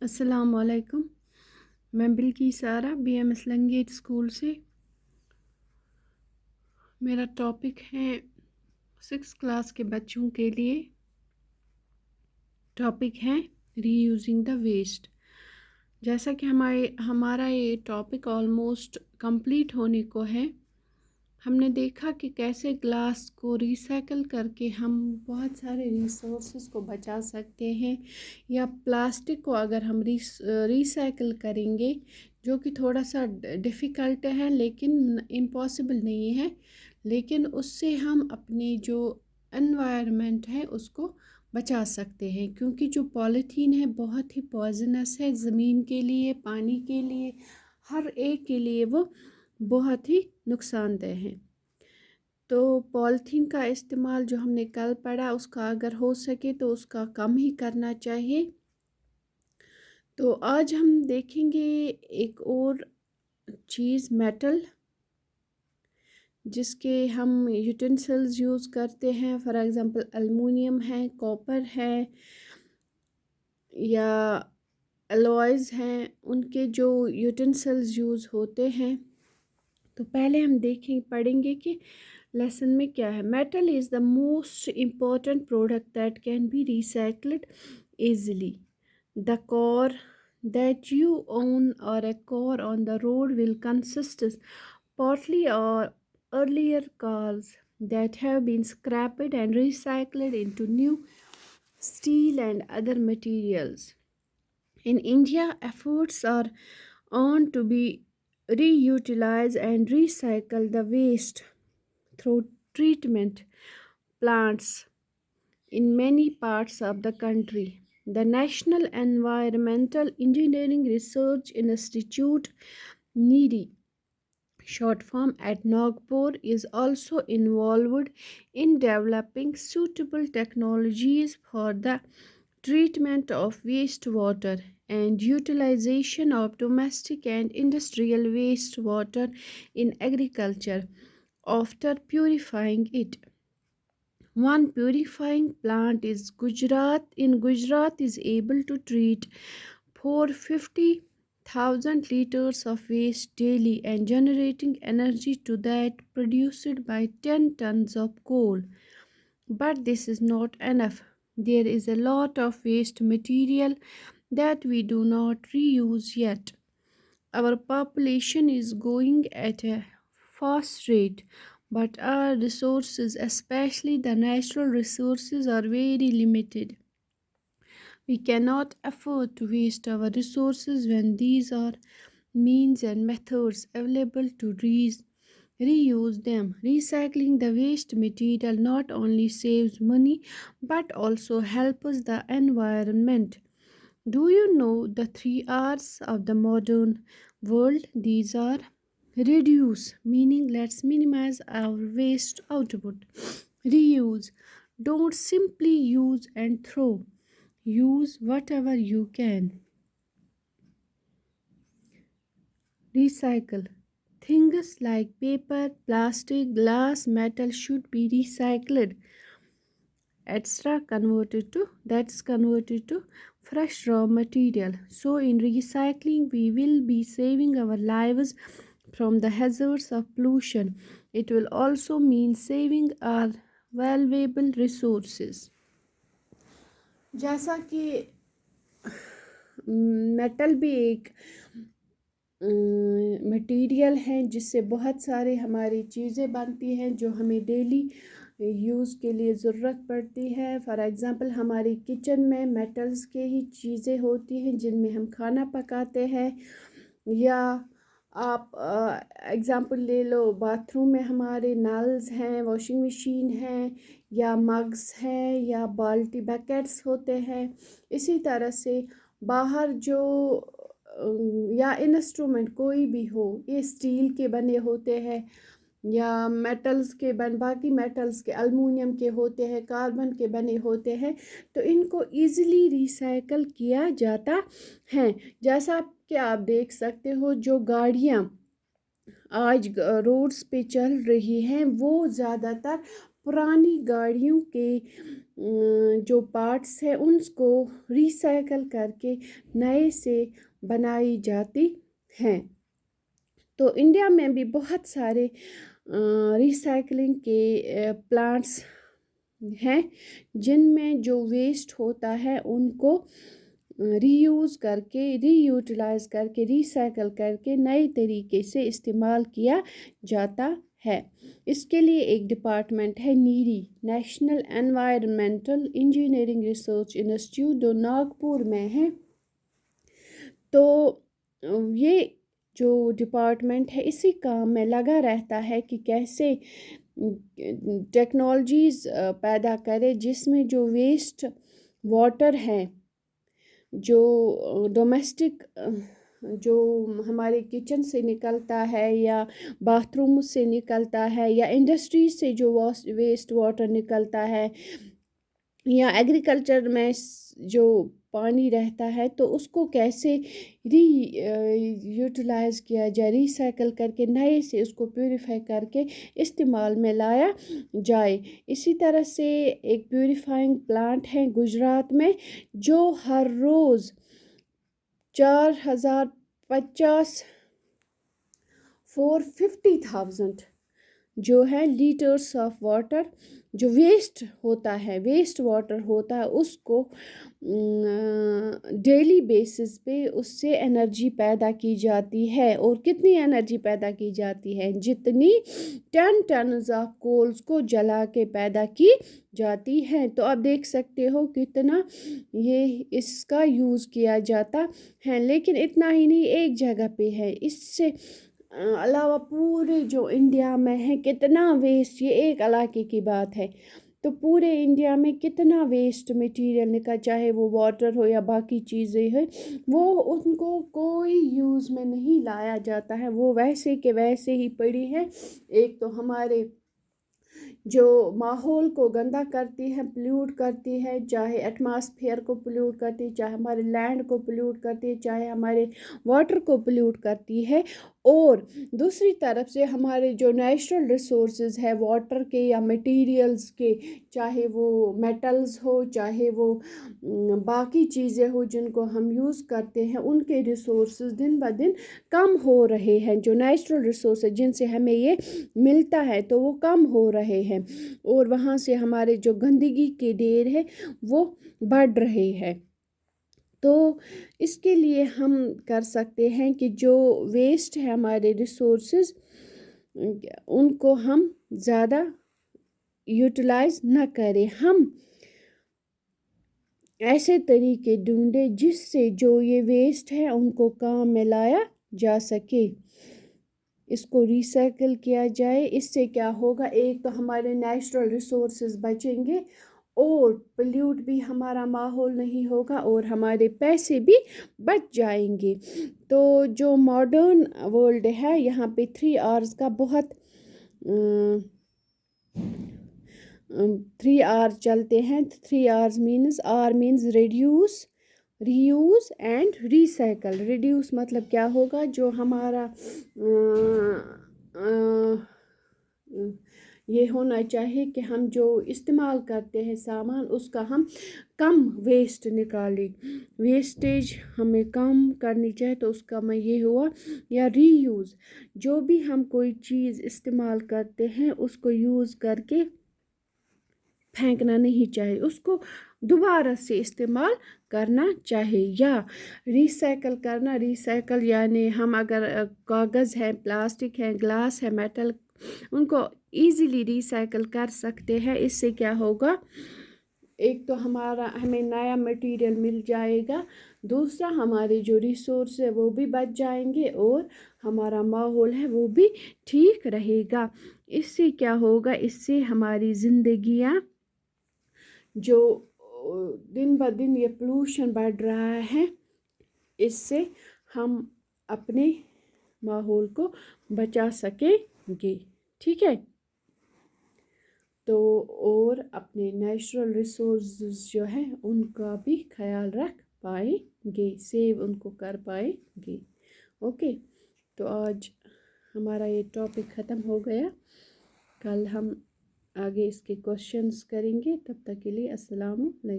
अस्सलाम वालेकुम। मैं बिल्किस आरा BMS लंगेट स्कूल से। मेरा टॉपिक है 6 क्लास के बच्चों के लिए। टॉपिक है रीयूजिंग द वेस्ट। जैसा कि हमारा ये टॉपिक ऑलमोस्ट कंप्लीट होने को है। हमने देखा कि कैसे ग्लास को रिसाइकल करके हम बहुत सारे रिसोर्सेज को बचा सकते हैं, या प्लास्टिक को अगर हम रिसाइकल करेंगे, जो कि थोड़ा सा डिफ़िकल्ट है लेकिन इम्पॉसिबल नहीं है, लेकिन उससे हम अपनी जो एनवायरनमेंट है उसको बचा सकते हैं। क्योंकि जो पॉलीथीन है बहुत ही पॉइजनस है, ज़मीन के लिए, पानी के लिए, हर एक के लिए वो बहुत ही नुकसानदेह है। तो पॉलीथीन का इस्तेमाल जो हमने कल पढ़ा, उसका अगर हो सके तो उसका कम ही करना चाहिए। तो आज हम देखेंगे एक और चीज़, मेटल, जिसके हम यूटेंसिल्स यूज़ करते हैं। फॉर एग्ज़ाम्पल एल्युमिनियम है, कॉपर है या अलॉयज़ हैं, उनके जो यूटेंसिल्स यूज़ होते हैं। तो पहले हम पढ़ेंगे कि लेसन में क्या है। Metal is the most important product that can be recycled easily. The car that you own or a car on the road will consist partly or earlier cars that have been scrapped and recycled into new steel and other materials. In India, efforts are on to be reutilize and recycle the waste through treatment plants in many parts of the country. The National Environmental Engineering Research Institute, NEERI, short form, at Nagpur, is also involved in developing suitable technologies for the treatment of wastewater and utilization of domestic and industrial wastewater in agriculture after purifying it. One purifying plant in Gujarat is able to treat 450,000 liters of waste daily and generating energy to that produced by 10 tons of coal. But this is not enough. There is a lot of waste material that we do not reuse yet. Our population is growing at a fast rate, but our resources, especially the natural resources, are very limited. We cannot afford to waste our resources when these are means and methods available to reuse them. Recycling the waste material not only saves money but also helps the environment. Do you know the 3 R's of the modern world? These are: reduce, meaning let's minimize our waste output; reuse, don't simply use and throw, use whatever you can; recycle, things like paper, plastic, glass, metal should be recycled, etc., converted to fresh raw material. So in recycling we will be saving our lives from the hazards of pollution. It will also mean saving our valuable resources. जैसा कि metal भी एक material है जिससे बहुत सारे हमारी चीज़ें बनती हैं जो हमें डेली यूज़ के लिए ज़रूरत पड़ती है। फॉर एग्ज़ाम्पल हमारी किचन में मेटल्स के ही चीज़ें होती हैं जिनमें हम खाना पकाते हैं, या आप एग्ज़ाम्पल ले लो, बाथरूम में हमारे नल्स हैं, वॉशिंग मशीन है, या मग्स हैं, या बाल्टी बकेट्स होते हैं। इसी तरह से बाहर जो या इंस्ट्रूमेंट कोई भी हो, ये स्टील के बने होते हैं या मेटल्स के बाकी मेटल्स के, एल्युमिनियम के होते हैं, कार्बन के बने होते हैं, तो इनको इजीली रिसाइकल किया जाता है। जैसा कि आप देख सकते हो, जो गाड़ियाँ आज रोड्स पे चल रही हैं वो ज़्यादातर पुरानी गाड़ियों के जो पार्ट्स है उनको रिसाइकल करके नए से बनाई जाती हैं। तो इंडिया में भी बहुत सारे रिसाइकलिंग के प्लांट्स हैं जिनमें जो वेस्ट होता है उनको रीयूज़ करके रीयूटिलाइज करके रिसाइकल करके नए तरीके से इस्तेमाल किया जाता है। इसके लिए एक डिपार्टमेंट है NEERI, national environmental engineering research institute, जो नागपुर में है। तो ये जो डिपार्टमेंट है इसी काम में लगा रहता है कि कैसे टेक्नोलॉजीज़ पैदा करे जिसमें जो वेस्ट वाटर है, जो डोमेस्टिक जो हमारे किचन से निकलता है या बाथरूम से निकलता है या इंडस्ट्री से जो वेस्ट वाटर निकलता है या एग्रीकल्चर में जो पानी रहता है, तो उसको कैसे यूटिलाइज़ किया जाए, रिसाइकल करके नए से उसको प्यूरिफाई करके इस्तेमाल में लाया जाए। इसी तरह से एक प्यूरिफाइंग प्लांट है गुजरात में जो हर रोज़ 450,000 जो है लीटर्स ऑफ वाटर जो वेस्ट होता है, वेस्ट वाटर होता है, उसको डेली बेसिस पे उससे एनर्जी पैदा की जाती है। और कितनी एनर्जी पैदा की जाती है? जितनी 10 टन्स ऑफ कोल्स को जला के पैदा की जाती है। तो आप देख सकते हो कितना ये इसका यूज़ किया जाता है। लेकिन इतना ही नहीं, एक जगह पे है, इससे अलावा पूरे जो इंडिया में है कितना वेस्ट, ये एक इलाके की बात है, तो पूरे इंडिया में कितना वेस्ट मटेरियल निकल, चाहे वो वाटर हो या बाकी चीज़ें हैं, वो उनको कोई यूज़ में नहीं लाया जाता है, वो वैसे के वैसे ही पड़ी है। एक तो हमारे जो माहौल को गंदा करती है, पोल्यूट करती है, चाहे एटमॉस्फेयर को पोल्यूट करती है, चाहे हमारे लैंड को पोल्यूट करती है, चाहे हमारे वाटर को पोल्यूट करती है। और दूसरी तरफ से हमारे जो नेचुरल रिसोर्सेज है वाटर के या मटेरियल्स के, चाहे वो मेटल्स हो, चाहे वो बाकी चीज़ें हो जिनको हम यूज़ करते हैं, उनके रिसोर्सेज दिन ब दिन कम हो रहे हैं। जो नेचुरल रिसोर्स जिनसे हमें ये मिलता है तो वो कम हो रहे हैं, और वहाँ से हमारे जो गंदगी के ढेर है वो बढ़ रहे हैं। तो इसके लिए हम कर सकते हैं कि जो वेस्ट है हमारे रिसोर्सेज, उनको हम ज़्यादा यूटिलाइज न करें। हम ऐसे तरीके ढूंढें जिससे जो ये वेस्ट है उनको काम में लाया जा सके, इसको रिसाइकिल किया जाए। इससे क्या होगा, एक तो हमारे नेचुरल रिसोर्सेज बचेंगे और पोल्यूट भी हमारा माहौल नहीं होगा और हमारे पैसे भी बच जाएंगे। तो जो मॉडर्न वर्ल्ड है यहाँ पे 3 R's का बहुत 3 R चलते हैं। 3 R's means, R means reduce, reuse and recycle. Reduce मतलब क्या होगा, जो हमारा ये होना चाहिए कि हम जो इस्तेमाल करते हैं सामान उसका हम कम वेस्ट निकालें, वेस्टेज हमें कम करनी चाहिए। तो उसका मैं ये हुआ। या रीयूज़, जो भी हम कोई चीज़ इस्तेमाल करते हैं उसको यूज़ करके फेंकना नहीं चाहिए, उसको दोबारा से इस्तेमाल करना चाहिए। या रिसाइकल करना, रिसाइकल यानी हम अगर कागज़ है, प्लास्टिक है, ग्लास है, मेटल, उनको इजीली रिसाइकल कर सकते हैं। इससे क्या होगा, एक तो हमें नया मटेरियल मिल जाएगा, दूसरा हमारे जो रिसोर्स है वो भी बच जाएंगे और हमारा माहौल है वो भी ठीक रहेगा। इससे क्या होगा, इससे हमारी ज़िंदगियाँ जो दिन ब दिन ये पोल्यूशन बढ़ रहा है, इससे हम अपने माहौल को बचा सकेंगे। ठीक है, तो और अपने नेचुरल रिसोर्सेज जो है उनका भी ख्याल रख पाएंगे, सेव उनको कर पाएंगे। ओके, तो आज हमारा ये टॉपिक ख़त्म हो गया। कल हम آگے اس کے کوشچنس کریں گے. تب تک کے لیے السلام علیکم.